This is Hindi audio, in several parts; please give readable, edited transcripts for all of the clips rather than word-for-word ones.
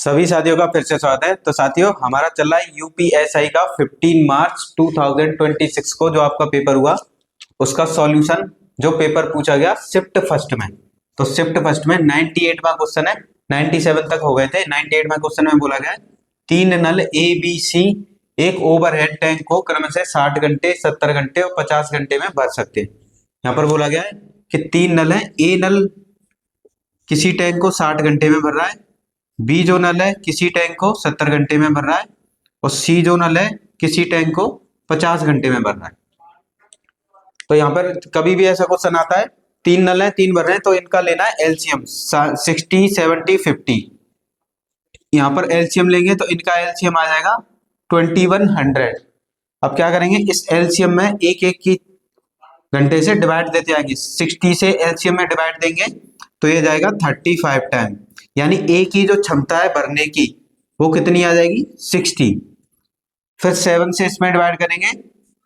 सभी साथियों का फिर से स्वागत है। तो साथियों, हमारा चल रहा है यूपीएसआई का 15 मार्च 2026 को जो आपका पेपर हुआ उसका सॉल्यूशन, जो पेपर पूछा गया शिफ्ट फर्स्ट में। तो शिफ्ट फर्स्ट में 98वां क्वेश्चन है, 97 तक हो गए थे। 98वां क्वेश्चन में बोला गया है तीन नल ए बी सी एक ओवरहेड टैंक को क्रम से 60 घंटे, 70 घंटे और 50 घंटे में भर सकते हैं। यहाँ पर बोला गया है कि तीन नल है, ए नल किसी टैंक को 60 घंटे में भर रहा है, बी जो नल है किसी टैंक को 70 घंटे में भर रहा है और सी जो नल है किसी टैंक को 50 घंटे में भर रहा है। तो यहाँ पर कभी भी ऐसा क्वेश्चन आता है, तीन नल है, तीन भर रहे हैं, तो इनका लेना है एलसीएम 60, 70, 50। यहाँ पर एलसीएम लेंगे तो इनका एलसीएम आ जाएगा 2100। अब क्या करेंगे, इस एलसीएम में एक एक की घंटे से डिवाइड देते आएंगे। 60 से एलसीएम में डिवाइड देंगे तो ये जाएगा 35 टाइम, यानी ए की जो क्षमता है भरने की वो कितनी आ जाएगी 60। फिर 7 से इसमें डिवाइड करेंगे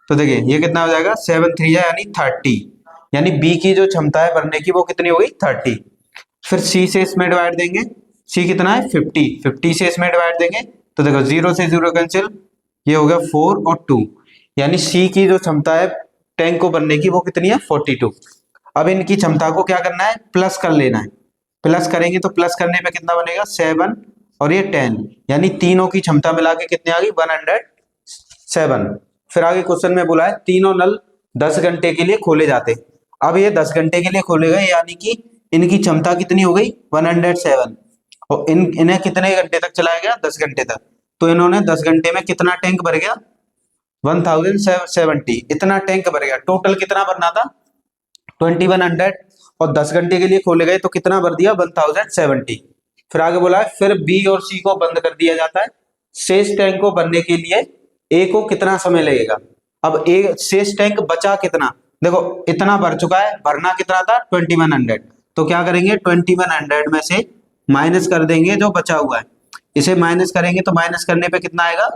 तो देखिए ये कितना हो जाएगा 7 3 यानी 30, यानी बी की जो क्षमता है भरने की वो कितनी होगी 30। फिर सी से इसमें डिवाइड देंगे, सी कितना है 50, 50 से इसमें डिवाइड देंगे तो देखो 0 से 0 कैंसिल, ये हो गया 4 और 2, यानी सी की जो क्षमता है टैंक को भरने की वो कितनी है 42। अब इनकी क्षमता को क्या करना है, प्लस कर लेना है। प्लस करेंगे तो प्लस करने पे कितना बनेगा 7 और ये 10, यानी तीनों की क्षमता मिला के कितनी आ गई 107। फिर आगे क्वेश्चन में बोला है तीनों नल 10 घंटे के लिए खोले जाते। अब ये 10 घंटे के लिए खोले गए, यानी कि इनकी क्षमता कितनी हो गई 107 और इन्हें कितने घंटे तक चलाया गया 10 घंटे तक। तो इन्होंने 10 घंटे में कितना टैंक भर गया 1070, इतना टैंक भर गया। टोटल कितना भरना था 2100 और 10 घंटे के लिए खोले गए तो कितना भर दिया 1070। फिर आगे बोला है फिर बी और सी को बंद कर दिया जाता है। शेष टैंक को भरने के लिए ए को कितना समय लगेगा। अब ए शेष टैंक बचा कितना, देखो इतना भर चुका है, भरना कितना था 2100, तो क्या करेंगे 2100 में से माइनस कर देंगे जो बचा हुआ है। इसे माइनस करेंगे तो माइनस करने पे कितना आएगा,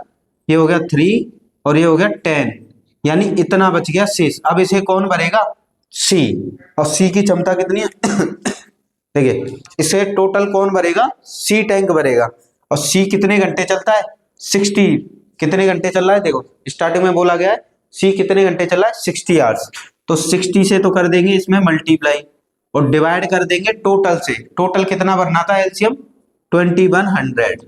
ये हो गया 3 और ये हो गया 10, यानी इतना बच गया शेष। अब इसे कौन भरेगा सी, और सी की क्षमता कितनी है देखिए इसे टोटल कौन भरेगा सी टैंक भरेगा। और सी कितने घंटे चलता है 60, कितने घंटे चल रहा है, देखो स्टार्टिंग में बोला गया है सी कितने घंटे चल रहा है 60 आवर्स। तो 60 से तो कर देंगे इसमें मल्टीप्लाई और डिवाइड कर देंगे टोटल से। टोटल कितना भरना था एलसीएम 2100।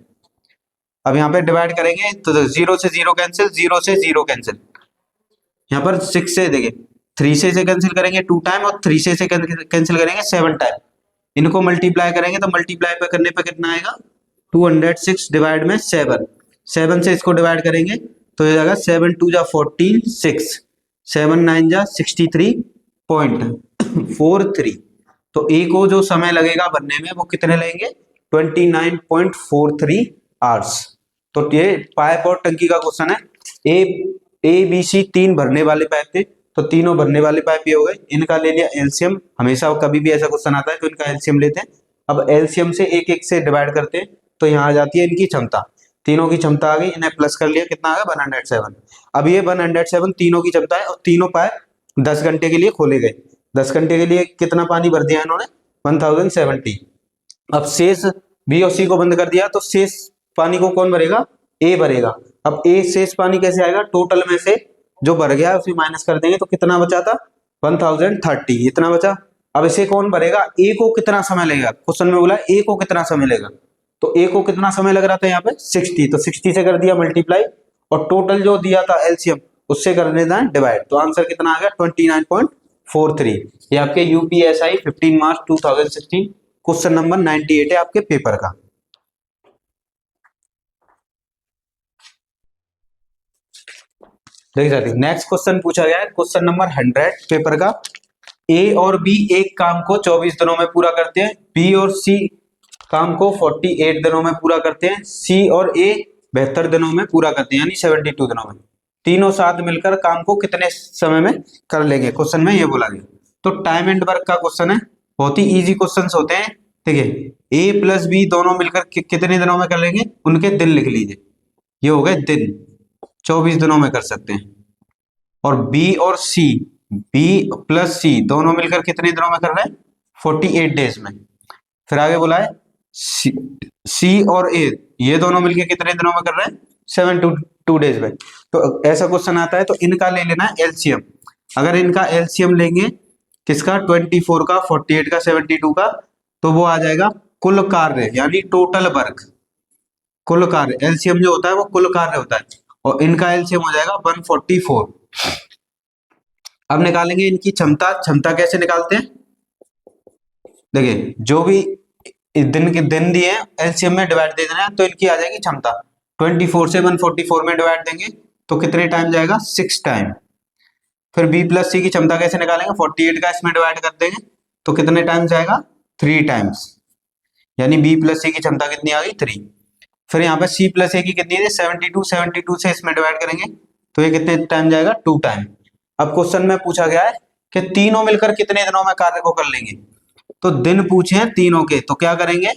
अब यहाँ पे डिवाइड करेंगे तो 0 से 0 कैंसिल, 0 से 0 कैंसिल, यहाँ पर 6 से देखिए 3 से कैंसिल करेंगे 2 टाइम और 3 से कैंसिल करेंगे 7 टाइम। इनको मल्टीप्लाई करेंगे तो मल्टीप्लाई पे करने पे कितना आएगा 206 डिवाइड में 7, 7 से इसको डिवाइड करेंगे तो ये जाएगा 7 2 जा 14, 6 7 9 जा 63.43। तो ए को जो समय लगेगा भरने में वो कितने लेंगे 29.43 आवर्स। तो ये पाइप और टंकी का क्वेश्चन है। ए बी सी तीन भरने वाले पाइप थे, तो तीनों भरने वाले पाइप ये हो गए, इनका ले लिया एलसीएम। हमेशा कभी भी ऐसा क्वेश्चन आता है तो इनका एलसीएम लेते हैं। अब एलसीएम से एक एक से डिवाइड करते हैं तो यहाँ आ जाती है इनकी क्षमता, तीनों की क्षमता आ गई, इन्हें प्लस कर लिया कितना आ गया 107। अब ये 107 तीनों की क्षमता है और तीनों पाइप 10 घंटे के लिए खोले गए। 10 घंटे के लिए कितना पानी भर दिया इन्होंने 1070। अब शेष बी और सी को बंद कर दिया तो शेष पानी को कौन भरेगा ए भरेगा। अब ए शेष पानी कैसे आएगा, टोटल में से जो भर गया उसे माइनस कर देंगे तो कितना बचा था 1030, इतना बचा। अब इसे कौन भरेगा, ए को कितना समय लगेगा, क्वेश्चन में बोला ए को कितना समय लगेगा, तो ए को कितना समय लग रहा था यहाँ पे 60, तो 60 से कर दिया मल्टीप्लाई और टोटल जो दिया था एलसीएम उससे कर देना डिवाइड। तो आंसर कितना आ गया 29.43। ये आपके यूपीएसआई 15 मार्च 2016 क्वेश्चन नंबर 98 है आपके पेपर का। देखिए साथियों, नेक्स्ट क्वेश्चन पूछा गया है क्वेश्चन नंबर 100 पेपर का। ए और बी एक काम को 24 दिनों में पूरा करते हैं, बी और सी काम को 48 दिनों में पूरा करते हैं, सी और ए 72 दिनों में पूरा करते हैं, यानी 72 दिनों में। तीनों साथ मिलकर काम को कितने समय में कर लेंगे, क्वेश्चन में ये बोला गया। तो टाइम एंड वर्क का क्वेश्चन है, बहुत ही इजी क्वेश्चन होते हैं। ठीक है, ए प्लस बी दोनों मिलकर कितने दिनों में कर लेंगे, उनके दिन लिख लीजिए, ये हो गए दिन, 24 दिनों में कर सकते हैं। और बी और सी, बी प्लस सी दोनों मिलकर कितने दिनों में कर रहे हैं 48 डेज में। फिर आगे बोला है सी और ए ये दोनों मिलके कितने दिनों में कर रहे हैं, 7 to 2 डेज में। तो ऐसा क्वेश्चन आता है तो इनका ले लेना है एलसीएम। अगर इनका एलसीएम लेंगे किसका, 24 का, 48 का, 72 का, तो वो आ जाएगा कुल कार्य यानी टोटल वर्क। कुल कार्य एलसीएम जो होता है वो कुल कार्य होता है, और इनका एलसीएम हो जाएगा 144। अब निकालेंगे इनकी क्षमता। क्षमता कैसे निकालते हैं, देखिए जो भी दिन के दिन दिए एलसीएम में डिवाइड दे देना है, तो इनकी आ जाएगी क्षमता। 24 से 144 में डिवाइड देंगे तो कितने टाइम जाएगा, 6 टाइम। फिर बी प्लस सी की क्षमता कैसे निकालेंगे, 48 का इसमें डिवाइड कर देंगे तो कितने टाइम जाएगा, 3 टाइम्स, यानी बी प्लस सी की क्षमता कितनी आ गई, 3। फिर यहाँ पे सी प्लस ए की कितनी है, 72, 72 से इसमें डिवाइड करेंगे तो ये कितने टाइम जाएगा, 2 टाइम। अब क्वेश्चन में पूछा गया है कि तीनों मिलकर कितने दिनों में कार्य को कर लेंगे, तो दिन पूछे हैं तीनों के, तो क्या करेंगे,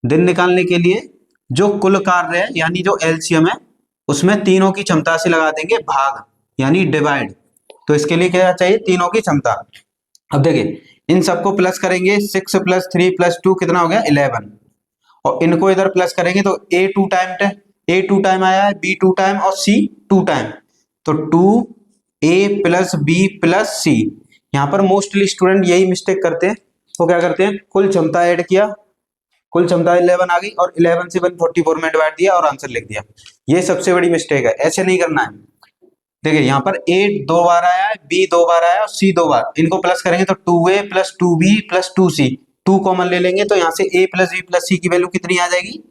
दिन निकालने के लिए जो कुल कार्य है यानी जो एलसीएम है उसमें तीनों की क्षमता से लगा देंगे भाग यानी डिवाइड। तो इसके लिए क्या चाहिए, तीनों की क्षमता। अब देखिए इन सबको प्लस करेंगे, 6 + 3 + 2 कितना हो गया, 11, और इनको इधर प्लस करेंगे तो ए 2 टाइम, ए 2 टाइम आया है, बी 2 टाइम और सी 2 टाइम, तो 2a + b + c। यहाँ पर मोस्टली स्टूडेंट यही मिस्टेक करते हैं, वो क्या करते हैं, कुल क्षमता ऐड किया, कुल क्षमता 11 आ गई और 11 से 144 में डिवाइड दिया और आंसर लिख दिया। ये सबसे बड़ी मिस्टेक है, ऐसे नहीं करना है। देखिए यहाँ पर a 2 बार आया है, b 2 बार आया और c 2 बार, इनको प्लस करेंगे तो 2a + 2b + 2c, 2 कॉमन ले लेंगे तो यहाँ से a + b + c की वैल्यू कितनी आ जाएगी,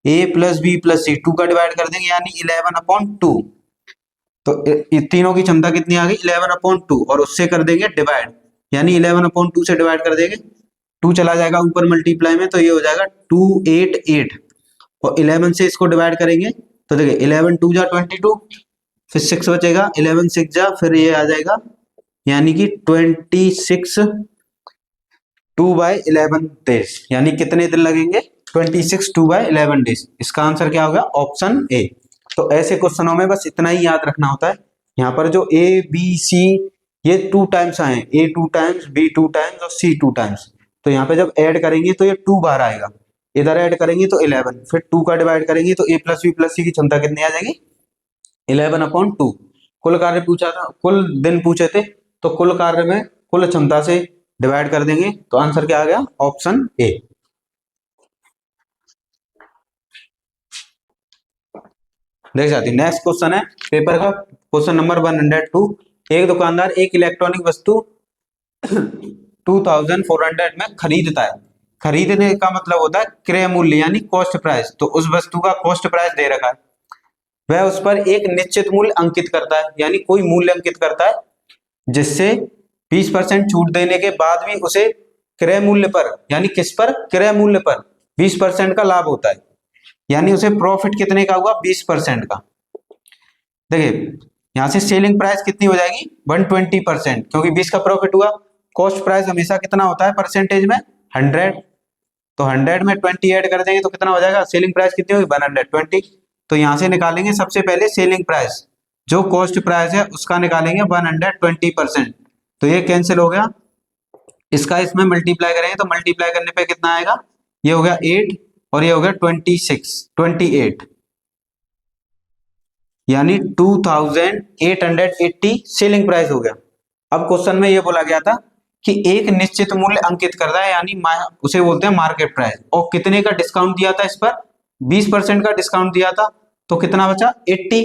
a + b + c, 2 का डिवाइड कर देंगे यानी 11/2। तो ये तीनों की क्षमता कितनी आ गई, 11/2, और उससे कर देंगे डिवाइड यानी 11/2 से डिवाइड कर देंगे, 2 चला जाएगा ऊपर मल्टीप्लाई में तो ये हो जाएगा 288, और 11 से इसको डिवाइड करेंगे तो देखिए 11 2 जा 22, फिर 6 बचेगा, 11 6 जा, फिर ये आ जाएगा यानी कि 26 2/11 डेज, यानी कितने दिन लगेंगे, 26 2/11 डेज। इसका आंसर क्या होगा, ऑप्शन ए। तो ऐसे क्वेश्चनों में बस इतना ही याद रखना होता है। यहाँ पर जो ए बी सी ये 2 टाइम्स आए, ए 2 टाइम्स, बी 2 टाइम्स और सी 2 टाइम्स, तो यहाँ पे जब ऐड करेंगे तो ये 2 बार आएगा, इधर ऐड करेंगे तो 11, फिर 2 का डिवाइड करेंगे तो a + b + c की क्षमता कितनी आ जाएगी, 11/2। कुल कार्य पूछा था, कुल दिन पूछे थे, तो कुल कार्य में कुल क्षमता से डिवाइड कर देंगे तो आंसर क्या आ गया, ऑप्शन ए। देख जाती नेक्स्ट क्वेश्चन है पेपर का, क्वेश्चन नंबर 102। एक दुकानदार एक इलेक्ट्रॉनिक वस्तु 2400 में खरीदता है। खरीदने का मतलब होता है क्रय मूल्य यानी कॉस्ट प्राइस, तो उस वस्तु का कॉस्ट प्राइस दे रखा है, वह उस पर एक निश्चित मूल्य अंकित करता है यानी कोई मूल्य अंकित करता है, जिससे 20% छूट देने के बाद भी उसे क्रय मूल्य पर यानी किस पर, क्रय मूल्य पर 20% का लाभ होता है, यानी उसे प्रॉफिट कितने का हुआ, 20% का। देखिए यहां से सेलिंग प्राइस कितनी हो जाएगी, 120%, क्योंकि 20 का प्रॉफिट हुआ। कॉस्ट प्राइस हमेशा कितना होता है परसेंटेज में, 100, तो 100 में 20 ऐड कर देंगे तो कितना हो जाएगा, सेलिंग प्राइस कितनी होगी, 120। तो यहां से निकालेंगे सबसे पहले सेलिंग प्राइस, जो कॉस्ट प्राइस है उसका निकालेंगे 120%, तो ये कैंसिल हो गया, इसका इसमें मल्टीप्लाई करेंगे तो मल्टीप्लाई करने पे कितना आएगा, ये हो गया 8 और ये हो गया 28, यानी 2880 सेलिंग प्राइस हो गया। अब क्वेश्चन में ये बोला गया था कि एक निश्चित मूल्य अंकित करता है यानी उसे बोलते हैं मार्केट प्राइस, और कितने का डिस्काउंट दिया था इस पर, 20% का डिस्काउंट दिया था, तो कितना बचा 80,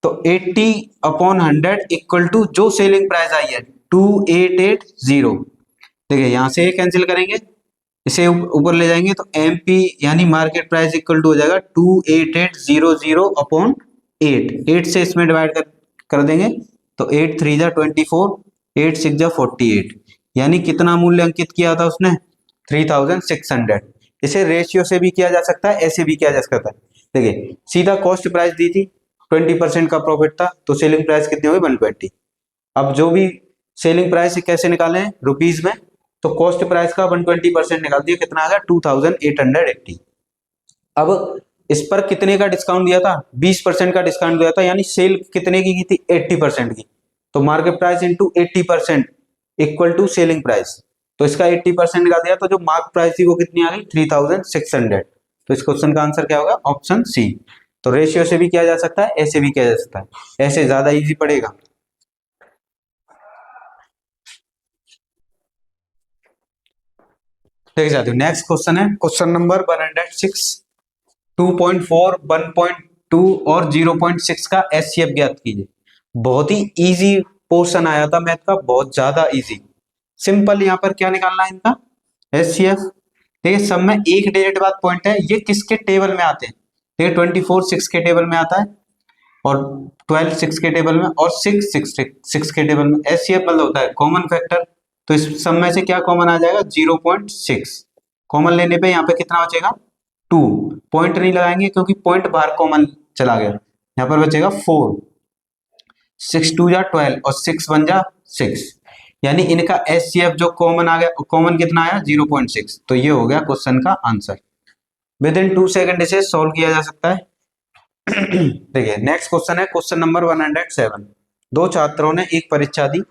तो 80/100 = जो सेलिंग प्राइस आई है 2880। देखिए यहां से कैंसिल करेंगे, इसे ऊपर ले जाएंगे तो एमपी यानी मार्केट प्राइस इक्वल टू हो जाएगा 28800/8, 8 से इसमें डिवाइड कर देंगे तो 8 3 जा 24, 8 6 जा 48, यानी कितना मूल्य अंकित किया था उसने, 3600। इसे रेशियो से भी किया जा सकता है, ऐसे भी किया जा सकता है। देखिए सीधा कॉस्ट प्राइस दी थी, 20% का प्रॉफिट था, तो सेलिंग प्राइस कितनी होगी, 120। अब जो भी सेलिंग प्राइस कैसे निकाले हैं रुपीज में, तो कॉस्ट प्राइस का 120% निकाल दिया, कितना आ गया 2880। अब इस पर कितने का डिस्काउंट दिया था, 20% का डिस्काउंट दिया था, यानी सेल कितने की थी, 80% की, तो market price into 80% equal to selling price, तो इसका 80% निकाल दिया तो जो मार्क प्राइस थी वो कितनी आ गई, 3600। तो इस क्वेश्चन का आंसर क्या होगा? Option C. तो रेशियो से भी किया जा सकता है, ऐसे भी किया जा सकता है, ऐसे ज्यादा इजी पड़ेगा। देखिए साथियों, नेक्स्ट क्वेश्चन है क्वेश्चन नंबर 106। 2.4, 1.2 और 0.6 का एचसीएफ ज्ञात कीजिए। बहुत ही इजी पोर्शन आया था मैथ का, बहुत ज्यादा इजी। सिंपल यहाँ पर क्या निकालना है इनका? एचसीएफ। देखिए सब में एक डिजिट बाद पॉइंट है, ये किसके टेबल में आते हैं? देखिए 24 6 के टेबल में आता है, और 12 6 के टेबल में, और 6 6 के टेबल में। एचसीएफ मतलब होता है कॉमन फैक्टर। तो इस सब में से क्या कॉमन आ जाएगा? 0.6। कॉमन लेने पे यहाँ पे कितना बचेगा? 2। पॉइंट नहीं लगाएंगे क्योंकि पॉइंट बाहर कॉमन चला गया। यहाँ पर बचेगा 4। 6 2 जा 12 और 6 1 जा 6, यानी इनका एचसीएफ जो कॉमन आ गया, कॉमन कितना आया? 0.6। तो ये हो गया क्वेश्चन का आंसर। विद इन 2 सेकंड इसे सॉल्व किया जा सकता है। देखिए नेक्स्ट क्वेश्चन है क्वेश्चन नंबर 107। दो छात्रों ने एक परीक्षा दी।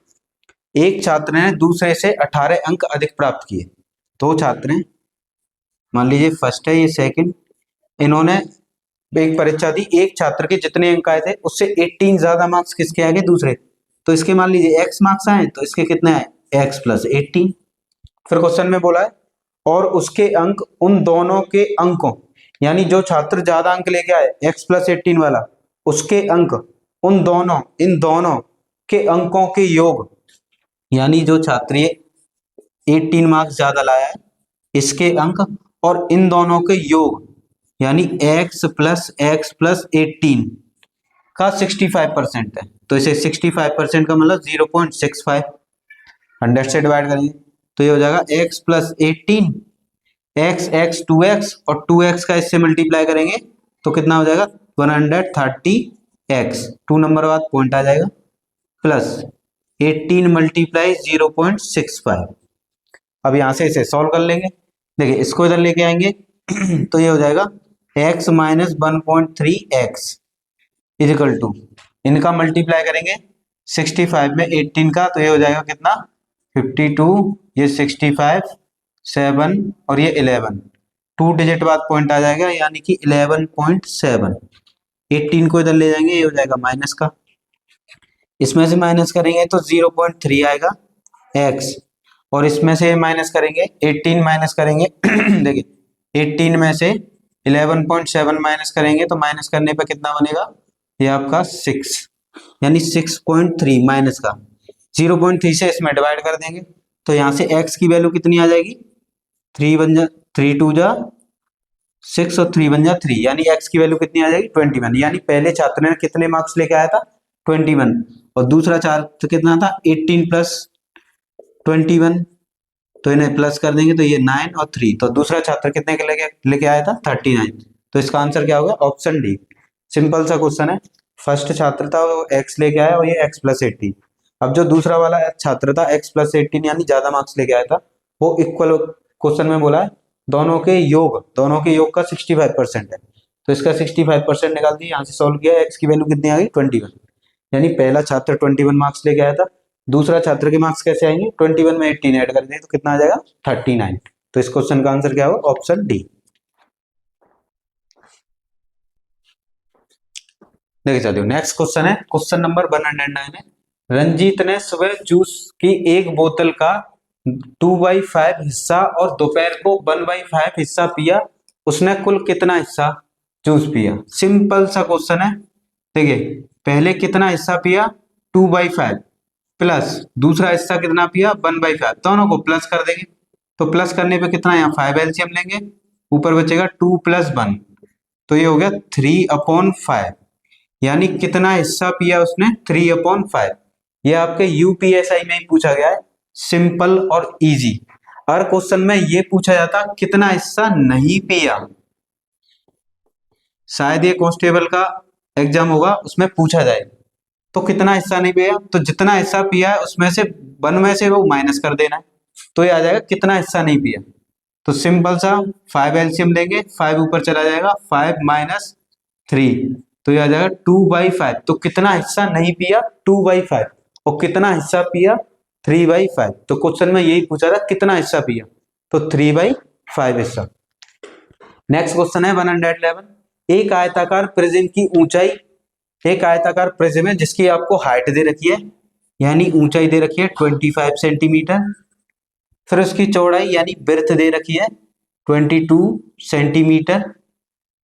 एक छात्र ने दूसरे से 18 अंक अधिक प्राप्त किए। दो छात्र हैं, मान लीजिए फर्स्ट है, ये सेकंड। इन्होंने एक परीक्षा दी, एक छात्र के जितने अंक आए थे उससे 18 ज्यादा मार्क्स किसके आगे? दूसरे। तो इसके मान लीजिए x मार्क्स आए, तो इसके कितने आए? x plus 18। फिर क्वेश्चन में बोला है और उसके अंक उन दोनों के अंकों, यानी जो छात्र ज्यादा अंक लेके आए x प्लस 18 वाला, उसके अंक उन दोनों, इन दोनों के अंकों के योग, यानी जो छात्र ये 18 मार्क्स ज्यादा लाया है, इसके अंक और इन दोनों के योग, यानी x प्लस 18 का 65% है। तो इसे 65% का मतलब 0.65, 100 से डिवाइड करेंगे तो ये हो जाएगा x प्लस 18, x 2x, और 2x का इससे मल्टीप्लाई करेंगे तो कितना हो जाएगा? 130x। 2 नंबर बाद पॉइंट आ जाएगा, प्लस 18 मल्टीप्लाई 0.65। अब यहां से इसे सॉल्व कर लेंगे। देखिए इसको इधर लेके आएंगे तो ये हो जाएगा x minus 1.3x is equal to, इनका मल्टीप्लाई करेंगे 65 में 18 का, तो ये हो जाएगा कितना? 52, ये 65, 7 और ये 11। 2 डिजिट बाद पॉइंट आ जाएगा, यानी कि 11.7। 18 को इधर ले जाएंगे, ये हो जाएगा माइनस का, इसमें से माइनस करेंगे तो 0.3 आएगा x, और इसमें से माइनस करेंगे 18 माइनस करेंगे देखिए 18 में से 11.7 माइनस करेंगे तो माइनस करने पे कितना बनेगा? ये आपका 6, यानी 6.3 माइनस का 0.3 से इसमें डिवाइड कर देंगे तो यहाँ से x की वैल्यू कितनी आ जाएगी? 3 2 जा 6 और 3 1 जा 3, यानी x की वैल्यू कितनी आ जाएगी? 21। यानी पहले छात्र ने कितने मार्क्स लेके आया था? 21, और दूसरा छात्र कितना था? 18 प्लस 21, तो इन्हें प्लस कर देंगे तो ये 9 और 3, तो दूसरा छात्र कितने के लेके आया था? 39। तो इसका आंसर क्या होगा? Option D. सिंपल सा क्वेश्चन है, फर्स्ट छात्र था वो x लेके आया और ये x प्लस 18। अब जो दूसरा वाला छात्र था x प्लस 18 यानी ज्यादा मार्क्स लेके आया था, वो इक्वल क्वेश्चन में बोला है दोनों के योग का 65% है, तो इसका 65% निकाल दिया, यहाँ से सॉल्व किया, x की वैल्यू कितनी आ गई? 21। यानी पहला छात्र 21 मार्क्स लेके आया था, दूसरा छात्र के मार्क्स कैसे आएंगे? 21 में 18 ऐड कर दें तो कितना आ जाएगा? 39। तो इस क्वेश्चन का आंसर क्या होगा? Option D. देखिए साथियों नेक्स्ट क्वेश्चन है क्वेश्चन नंबर 109 है। रंजीत ने सुबह जूस की एक बोतल का 2/5 हिस्सा और दोपहर को 1/5 हिस्सा पिया। उसने कुल कितना हिस्सा जूस पिया? सिंपल सा क्वेश्चन है। देखिए पहले कितना हिस्सा पिया? 2/5, प्लस दूसरा हिस्सा कितना पिया? 1/5, दोनों को प्लस कर देंगे तो प्लस करने पे कितना? यहाँ 5 एलसीएम लेंगे, ऊपर बचेगा 2 + 1, तो ये हो गया 3/5। यानी कितना हिस्सा पिया उसने? 3/5। ये आपके यूपीएसआई में ही पूछा गया है, सिंपल और इजी। हर क्वेश्चन में ये पूछा जाता कितना हिस्सा नहीं पिया, शायद ये कांस्टेबल का एग्जाम होगा उसमें पूछा जाए तो कितना हिस्सा नहीं पिया, तो जितना हिस्सा पिया है उसमें से 1 में से वो माइनस कर देना है, तो ये आ जाएगा कितना हिस्सा नहीं पिया। तो सिंपल सा 5 एलसीएम लेंगे, 5 ऊपर चला जाएगा, 5 - 3, तो ये आ जाएगा 2/5। तो कितना हिस्सा नहीं पिया? 2/5, और कितना हिस्सा पिया? 3/5। तो क्वेश्चन में यही पूछा था कितना हिस्सा पिया, तो 3/5 हिस्सा। नेक्स्ट क्वेश्चन है 111। एक आयताकार प्रिज्म की ऊंचाई, एक आयताकार प्रिज्म है जिसकी आपको हाइट दे रखी है यानी ऊंचाई दे रखी है 25 सेंटीमीटर, फिर उसकी चौड़ाई यानी बिर्थ दे रखी है 22 सेंटीमीटर,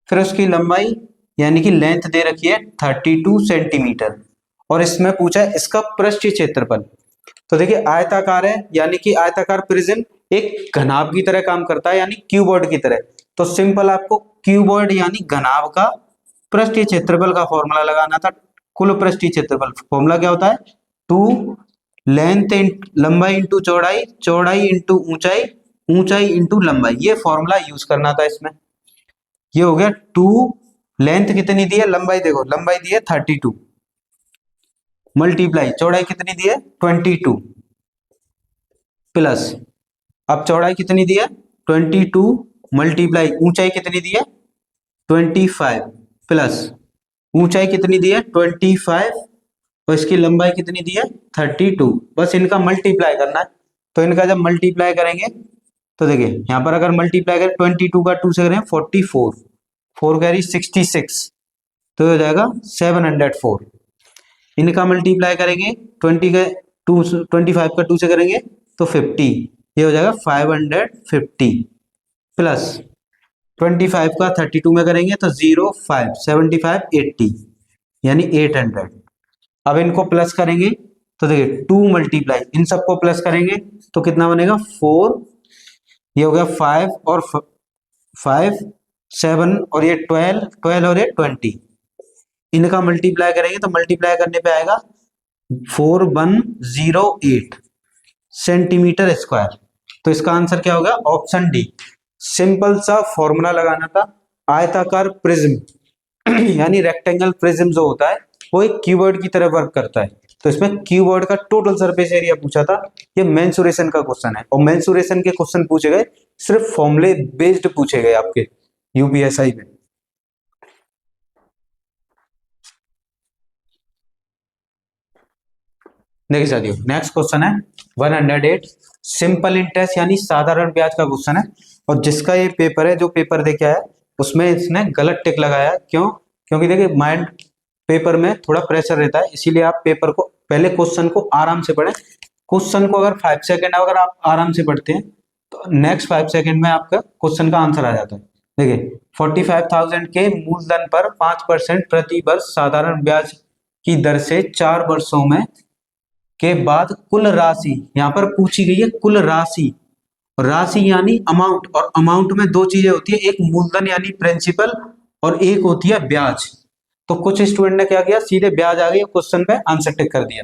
फिर उसकी लंबाई यानी कि लेंथ दे रखी है 32 सेंटीमीटर, और इसमें पूछा है इसका पृष्ठीय क्षेत्रफल। तो देखिए आयताकार है यानी कि आयताकार प्रिज्म एक घनाभ की तरह काम करता है यानी क्यूबॉइड की तरह। तो सिंपल आपको क्यूबॉइड यानी घनाभ का पृष्ठीय क्षेत्रफल का फॉर्मूला लगाना था। कुल पृष्ठीय क्षेत्रफल फॉर्मूला क्या होता है? 2 लेंथ लंबाई इंटू चौड़ाई, चौड़ाई इंटू ऊंचाई, ऊंचाई इंटू लंबाई, ये फॉर्मूला यूज करना था इसमें। ये हो गया 2, लेंथ कितनी दी है, लंबाई देखो लंबाई दी है 32, मल्टीप्लाई चौड़ाई कितनी दी है 22, प्लस अब चौड़ाई कितनी दी है 22, मल्टीप्लाई ऊंचाई कितनी दी है 25, प्लस ऊंचाई कितनी दी है 25 और इसकी लंबाई कितनी दी है 32। बस इनका मल्टीप्लाई करना है। तो इनका जब मल्टीप्लाई करेंगे तो देखिए यहाँ पर अगर मल्टीप्लाई करें 22 का 2 से करें 44, 4 कैरी 66, तो हो जाएगा 704। इनका मल्टीप्लाई करेंगे 25 का 2 से करेंगे तो 50, ये हो जाएगा 550, प्लस 25 का 32 में करेंगे तो 0 5 75 80 यानी 800। अब इनको प्लस करेंगे तो देखिए 2 मल्टीप्लाई इन सबको प्लस करेंगे तो कितना बनेगा 4, ये हो गया 5 और 5 7 और ये 12 12 और ये 20। इनका मल्टीप्लाई करेंगे तो मल्टीप्लाई करने पे आएगा 4108 सेंटीमीटर स्क्वायर। तो इसका आंसर क्या होगा? Option D. सिंपल सा फॉर्मूला लगाना था। आयताकार प्रिज्म यानी रेक्टेंगल प्रिज्म जो होता है वो एक क्यूबॉइड की तरह वर्क करता है। तो इसमें क्यूबॉइड का टोटल सरफेस एरिया पूछा था। ये मेंसुरेशन का क्वेश्चन है और मेंसुरेशन के क्वेश्चन पूछे गए सिर्फ फॉर्मूले बेस्ड पूछे गए आपके यूपीएसआई में। देखिए साथियों नेक्स्ट क्वेश्चन है 108। सिंपल इंटरेस्ट यानी साधारण ब्याज का क्वेश्चन है और जिसका ये पेपर है, जो पेपर देखे है उसमें इसने गलत टिक लगाया। क्यों? क्योंकि देखिए माइंड पेपर में थोड़ा प्रेशर रहता है, इसीलिए आप पेपर को पहले क्वेश्चन को आराम से पढ़ें। क्वेश्चन को अगर 5 सेकंड अगर आप आराम से पढ़ते हैं तो नेक्स्ट 5 सेकंड में आपका क्वेश्चन का आंसर आ जाता है। देखिए 45,000 के मूलधन पर 5% प्रति वर्ष साधारण ब्याज की दर से 4 वर्षों में के बाद कुल राशि यहाँ पर पूछी गई है। कुल राशि, राशि यानी अमाउंट, और अमाउंट में दो चीजें होती है, एक मूलधन यानी प्रिंसिपल और एक होती है ब्याज। तो कुछ स्टूडेंट ने क्या किया, सीधे ब्याज आ गई क्वेश्चन पे आंसर टिक कर दिया।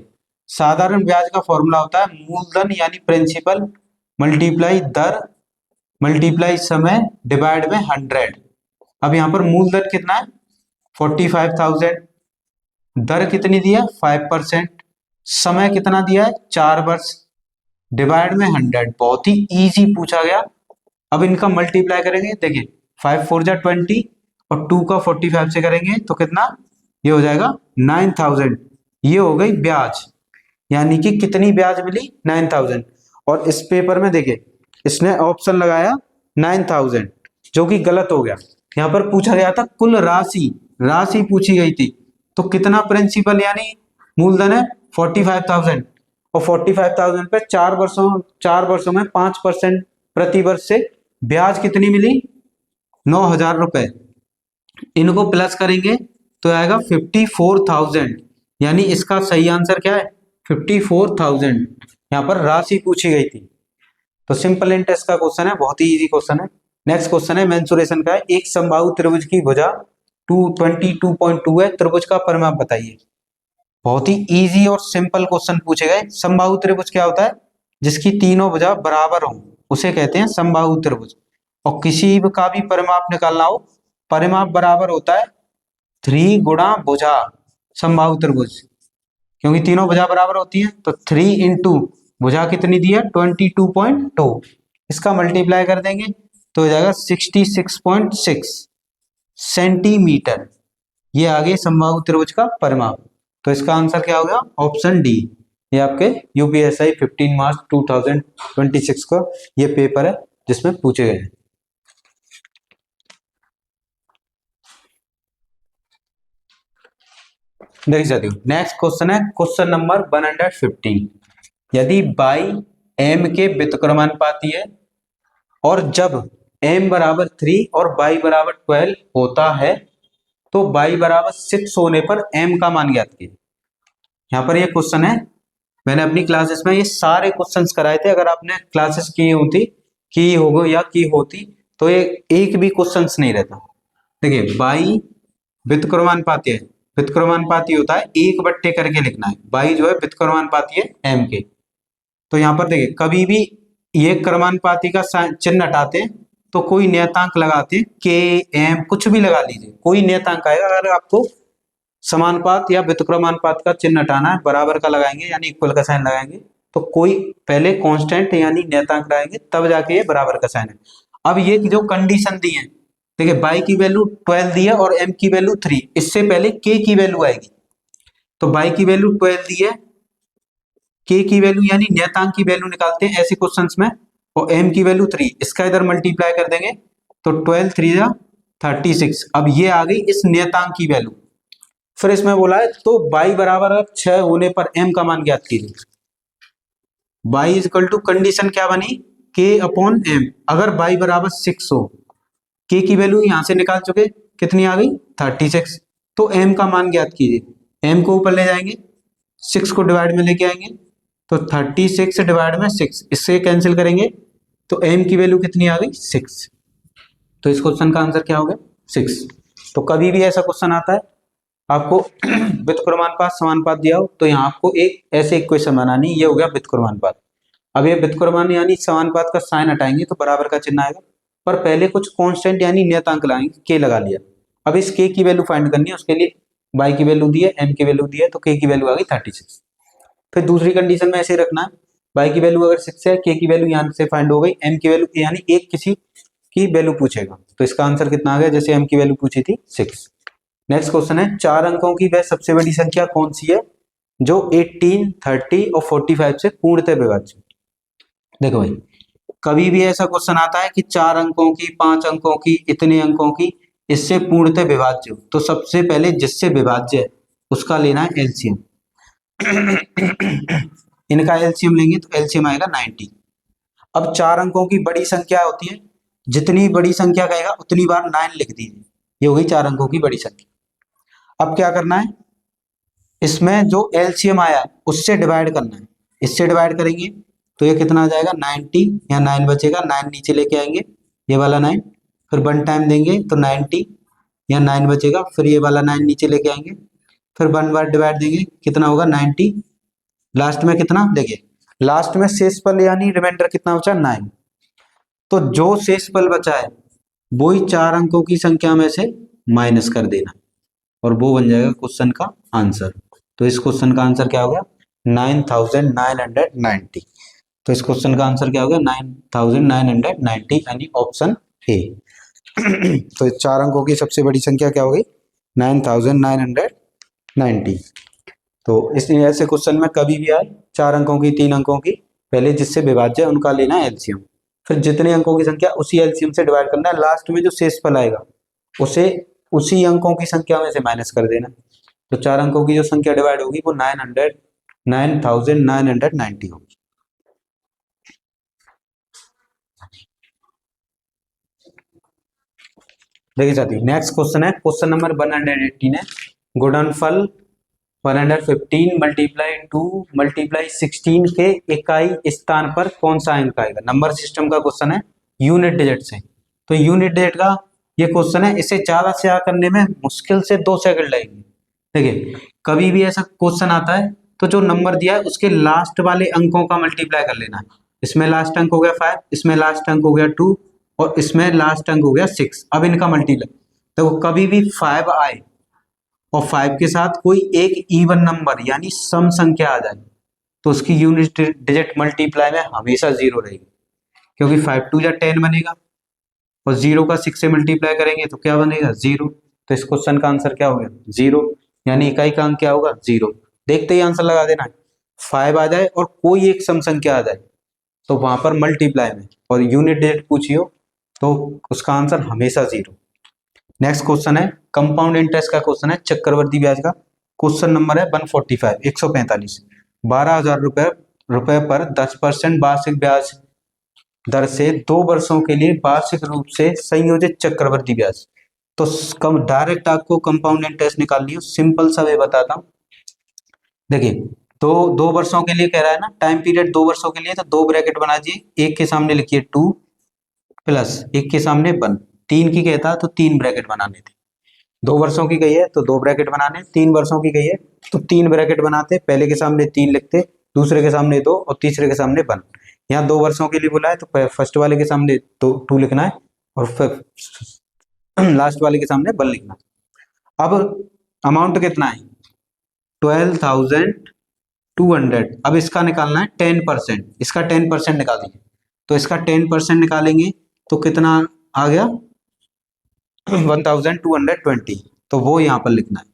साधारण ब्याज का फॉर्मूला होता है मूलधन यानी प्रिंसिपल मल्टीप्लाई दर मल्टीप्लाई समय डिवाइड में 100। अब यहाँ पर मूलधन कितना है 45,000, दर कितनी दी है 5%, समय कितना दिया है 4 वर्ष, डिवाइड में 100। बहुत ही इजी पूछा गया। अब इनका मल्टीप्लाई करेंगे, देखिए 5 4 जा 20 और 2 का 45 से करेंगे तो कितना, ये हो जाएगा 9,000। ये हो गई ब्याज, यानी कि कितनी ब्याज मिली 9,000। और इस पेपर में देखिए इसने ऑप्शन लगाया 9,000 जो कि गलत हो गया। यहाँ पर पूछा गया था कुल राशि, राशि पूछी गई थी। तो कितना प्रिंसिपल यानी मूलधन है 45,000 और 45,000 पे 4 वर्षों में 5% प्रति वर्ष से ब्याज कितनी मिली 9,000 रुपए। इनको प्लस करेंगे तो आएगा 54,000, यानी इसका सही आंसर क्या है 54,000। यहाँ पर राशि पूछी गई थी। तो सिंपल इंटरेस्ट का क्वेश्चन है, बहुत ही इजी क्वेश्चन है। नेक्स्ट क्वेश्चन है मेंसुरेशन का है। एक समबाहु त्रिभुज की भुजा 222.2 है, त्रिभुज का परिमाप बताइए। बहुत ही इजी और सिंपल क्वेश्चन पूछे गए। समबाहु त्रिभुज क्या होता है, जिसकी तीनों भुजा बराबर हो उसे कहते हैं समबाहु त्रिभुज। और किसी का भी परिमाप निकालना हो, परिमाप बराबर होता है 3 गुणा भुजा समबाहु त्रिभुज, क्योंकि तीनों भुजा बराबर होती है। तो 3 इंटू भुजा कितनी दी है 22.2, इसका मल्टीप्लाई कर देंगे तो हो जाएगा 66.6 सेंटीमीटर। ये आगे समबाहु त्रिभुज का परिमाप। तो इसका आंसर क्या होगा ऑप्शन डी। ये आपके यूपीएसआई 15 मार्च 2026 का ये पेपर है जिसमें पूछे गए हैं। देख सकते हो। नेक्स्ट क्वेश्चन है क्वेश्चन नंबर 115। यदि बाई एम के व्युत्क्रमानुपाती है और जब m बराबर 3 और बाई बराबर 12 होता है तो बाई बराबर 6 होने पर m का मान ज्ञात कीजिए। यहाँ पर ये क्वेश्चन है, मैंने अपनी क्लासेस में ये सारे क्वेश्चंस कराए थे। अगर आपने क्लासेस की होगो या की होती तो ये एक भी क्वेश्चंस नहीं रहता। देखिए बाई व्युत्क्रमानुपाती है, व्युत्क्रमानुपाती होता है एक बट्टे करके लिखना है। बाई जो है व्युत्क्रमानुपाती है एम के। तो यहाँ पर देखिए कभी भी ये क्रमानुपाती का चिन्ह हटाते हैं तो कोई नियतांक लगाते हैं, के एम कुछ भी लगा लीजिए, कोई नियतांक आएगा। अगर आपको समानुपात या व्युत्क्रमानुपात का चिन्ह हटाना है, बराबर का लगाएंगे यानी इक्वल का साइन लगाएंगे, तो कोई पहले कांस्टेंट यानी नियतांक लगाएंगे तब जाके ये बराबर का साइन है। अब ये जो कंडीशन दी है, देखिए बाई की वैल्यू 12 दी है और एम की वैल्यू 3, इससे पहले के की वैल्यू आएगी। तो बाई की वैल्यू 12 दी है, के की वैल्यू यानी नियतांक की वैल्यू निकालते हैं ऐसे क्वेश्चंस में, और एम की वैल्यू 3, इसका इधर मल्टीप्लाई कर देंगे तो 12 3 जा 36। अब ये आ गई इस नियतांक की वैल्यू। फिर इसमें बोला है तो बाई बराबर 6 होने पर एम का मान ज्ञात कीजिए। By is equal to condition क्या बनी, के अपॉन एम। अगर बाई बराबर 6 हो, के की वैल्यू यहां से निकाल चुके, कितनी आ गई 36, तो एम का मान ज्ञात कीजिए। एम को ऊपर ले जाएंगे, 6 को डिवाइड में लेके आएंगे तो 36 डिवाइड में 6, इससे कैंसिल करेंगे तो एम की वैल्यू कितनी आ गई 6। तो इस क्वेश्चन का आंसर क्या हो गया 6। तो कभी भी ऐसा क्वेश्चन आता है आपको व्युत्क्रमानुपात समानुपात दिया हो तो यहाँ आपको एक ऐसे इक्वेशन बनानी, ये हो गया व्युत्क्रमानुपात। अब ये व्युत्क्रमान यानी समानुपात का साइन हटाएंगे तो बराबर का चिन्ह आएगा, पर पहले कुछ कांस्टेंट यानी नियतांक लगाएंगे, के लगा लिया। अब इस के की वैल्यू फाइंड करनी है, उसके लिए बाई की वैल्यू दी है, एम की वैल्यू दी है, तो के की वैल्यू आ गई 36। फिर दूसरी कंडीशन में ऐसे रखना है, बाई की वैल्यू अगर 6 है, के की वैल्यू यहाँ से फाइंड हो गई, एम की वैल्यू यानी एक किसी की वैल्यू पूछेगा तो इसका आंसर कितना आ गया, जैसे एम की वैल्यू पूछी थी 6। नेक्स्ट क्वेश्चन है 4 अंकों की वह सबसे बड़ी संख्या कौन सी है जो 18, 30 और 45 से पूर्णतः विभाज्य। देखो भाई कभी भी ऐसा क्वेश्चन आता है कि 4 अंकों की, 5 अंकों की, इतने अंकों की, इससे पूर्णतः विभाज्य, तो सबसे पहले जिससे विभाज्य है उसका लेना है एलसीएम। इनका एलसीएम लेंगे तो एलसीएम आएगा 90। अब 4 अंकों की बड़ी संख्या होती है, जितनी बड़ी संख्या कहेगा उतनी बार 9 लिख दीजिए, ये हो गई 4 अंकों की बड़ी संख्या। अब क्या करना है, इसमें जो एलसीएम आया है उससे डिवाइड करना है, इससे डिवाइड करेंगे तो ये कितना आ जाएगा 90, यहाँ 9 बचेगा, 9 नीचे लेके आएंगे, ये वाला 9, फिर 1 टाइम देंगे तो 90, यहाँ 9 बचेगा, फिर ये वाला 9 नीचे लेके आएंगे, फिर 1 बार डिवाइड देंगे, कितना होगा 90, लास्ट में कितना, देखिए लास्ट में शेषफल यानी रिमाइंडर कितना बचा 9, तो जो शेषफल बचा है वही 4 अंकों की संख्या में से माइनस कर देना और वो बन जाएगा क्वेश्चन का आंसर। तो इस क्वेश्चन का आंसर क्या हो गया 9990। तो इस क्वेश्चन का आंसर क्या हो गया 9990 यानी ऑप्शन ए। तो इस 4 अंकों की सबसे बड़ी संख्या क्या हो गई 9990। तो इसलिए ऐसे क्वेश्चन में कभी भी आए 4 अंकों की, 3 अंकों की, पहले जिससे विभाज्य है उनका लेना है एलसीएम, फिर जितने अंकों की संख्या उसी एलसीएम से डिवाइड करना है, लास्ट में जो शेषफल आएगा उसे उसी अंकों की संख्या में से माइनस कर देना। तो 4 अंकों की जो संख्या डिवाइड होगी वो 9990 होगी। देखिए साथियों नेक्स्ट क्वेश्चन है क्वेश्चन नंबर 118 है, गुणनफल 115 मल्टीप्लाई 2 मल्टीप्लाई 16 के इकाई स्थान पर कौन सा अंक आएगा। नंबर सिस्टम का क्वेश्चन है यूनिट डिजिट से। तो यूनिट डिजिट का ये क्वेश्चन है, इसे ज्यादा से ज्यादा करने में मुश्किल से 2 सेकंड लगेंगे। देखिए कभी भी ऐसा क्वेश्चन आता है तो जो नंबर दिया है उसके लास्ट वाले अंकों का मल्टीप्लाई कर लेना है। इसमें लास्ट अंक हो गया 5, इसमें लास्ट अंक हो गया 2 और इसमें लास्ट अंक हो गया 6। अब इनका मल्टीप्लाई, तो कभी भी 5 आए और 5 के साथ कोई एक इवन नंबर यानी सम संख्या आ जाए तो उसकी यूनिट डिजिट मल्टीप्लाई में हमेशा 0 रहेगी, क्योंकि 5 2 या 10 बनेगा और 0 का 6 से मल्टीप्लाई करेंगे तो क्या बनेगा 0। तो इस क्वेश्चन का आंसर क्या हो गया 0, यानी इकाई का अंक क्या होगा 0। देखते ही आंसर लगा देना है, 5 आ जाए और कोई एक सम संख्या आ जाए तो वहां पर मल्टीप्लाई में और यूनिट डिजिट पूछी हो तो उसका आंसर हमेशा 0। नेक्स्ट क्वेश्चन है कंपाउंड इंटरेस्ट का क्वेश्चन है, चक्रवर्ती ब्याज का। क्वेश्चन नंबर है 145, 145। 12,000 रुपए पर 10% वार्षिक ब्याज दर से 2 वर्षों के लिए वार्षिक रूप से संयोजित चक्रवृद्धि ब्याज। तो कम डायरेक्ट आपको कंपाउंड इंटरेस्ट निकालनी है, सिंपल सा वे बताता हूँ। देखिए, तो 2 वर्षों के लिए कह रहा है ना, टाइम पीरियड 2 वर्षों के लिए, तो 2 ब्रैकेट बना दीजिए, एक के सामने लिखिए 2 प्लस एक के सामने 1। 3 की कहता तो 3 ब्रैकेट बनाने थे। 2 वर्षों की गई है तो 2 ब्रैकेट बनाने, 3 वर्षों की गई है तो 3 ब्रैकेट बनाते, पहले के सामने 3 लिखते, दूसरे के सामने 2 और तीसरे के सामने 1। यहाँ 2 वर्षों के लिए बोला है तो फर्स्ट वाले के सामने 2 लिखना है और फिर लास्ट वाले के सामने 1 लिखना है। अब अमाउंट कितना है? 12,200। अब इसका निकालना है 10%, इसका 10% निकाल दीजिए। तो इसका 10% निकालेंगे तो कितना आ गया? 1220। तो वो यहाँ पर लिखना है।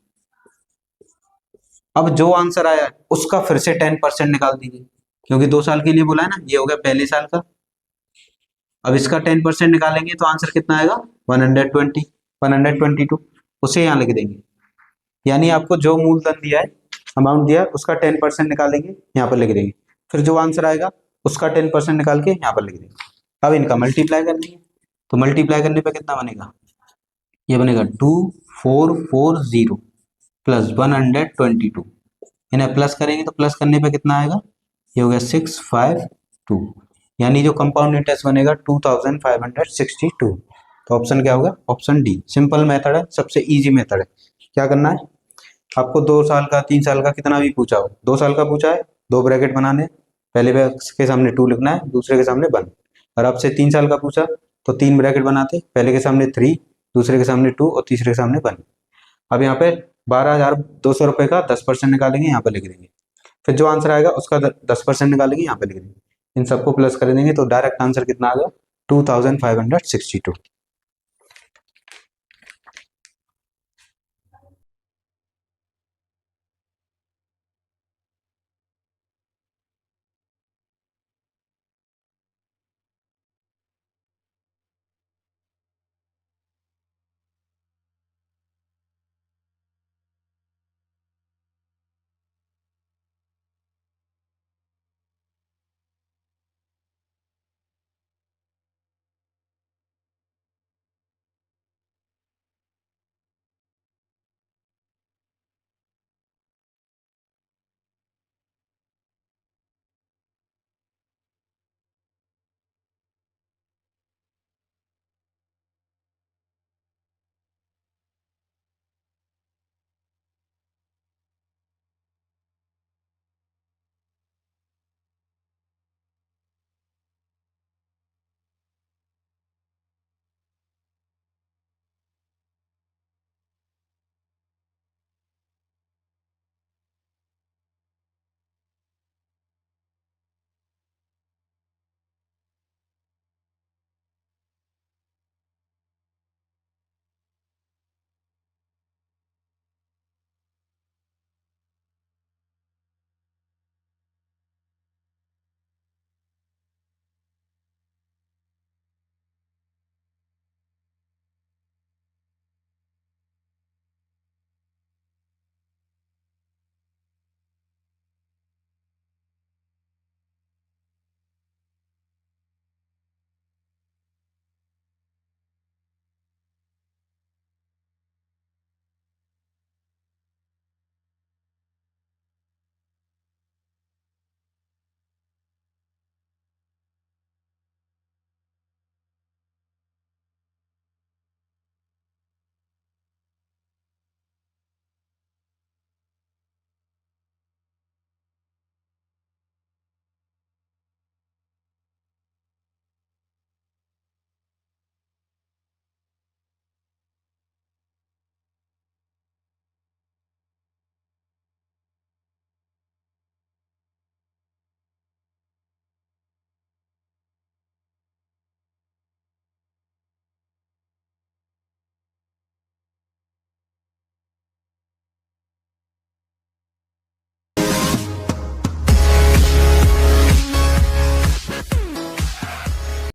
अब जो आंसर आया उसका फिर से 10% निकाल दीजिए, क्योंकि 2 साल के लिए बोला है ना, ये हो गया पहले साल का। अब इसका 10% निकालेंगे तो आंसर कितना आएगा? 120, 122। उसे यहाँ लिख देंगे, यानी आपको जो मूलधन दिया है, अमाउंट दिया है, उसका 10% निकालेंगे, यहाँ पर लिख देंगे। फिर जो आंसर आएगा उसका 10% निकाल के यहाँ पर लिख देंगे। अब इनका मल्टीप्लाई कर लेंगे, तो मल्टीप्लाई करने पर कितना बनेगा? ये बनेगा 2440 प्लस 122। इन्हें प्लस करेंगे तो प्लस करने पे कितना आएगा? ये हो गया 652, यानी जो कंपाउंड इंटरेस्ट बनेगा 2562। तो ऑप्शन क्या होगा? Option D. सिंपल मेथड है, सबसे इजी मेथड है। क्या करना है आपको? 2 साल का, 3 साल का, कितना भी पूछा हो, 2 साल का पूछा है, 2 ब्रैकेट बनाने, पहले के सामने 2 लिखना है, दूसरे के सामने 1। और आपसे 3 साल का पूछा तो 3 ब्रैकेट बनाते, पहले के सामने 3, दूसरे के सामने 2 और तीसरे के सामने 1। अब यहाँ पे 12,200 रुपये का 10% निकालेंगे, यहाँ पर लिख देंगे। फिर जो आंसर आएगा उसका 10% निकालेंगे, यहाँ पर लिख देंगे। इन सबको प्लस कर देंगे तो डायरेक्ट आंसर कितना आ गया? 2562।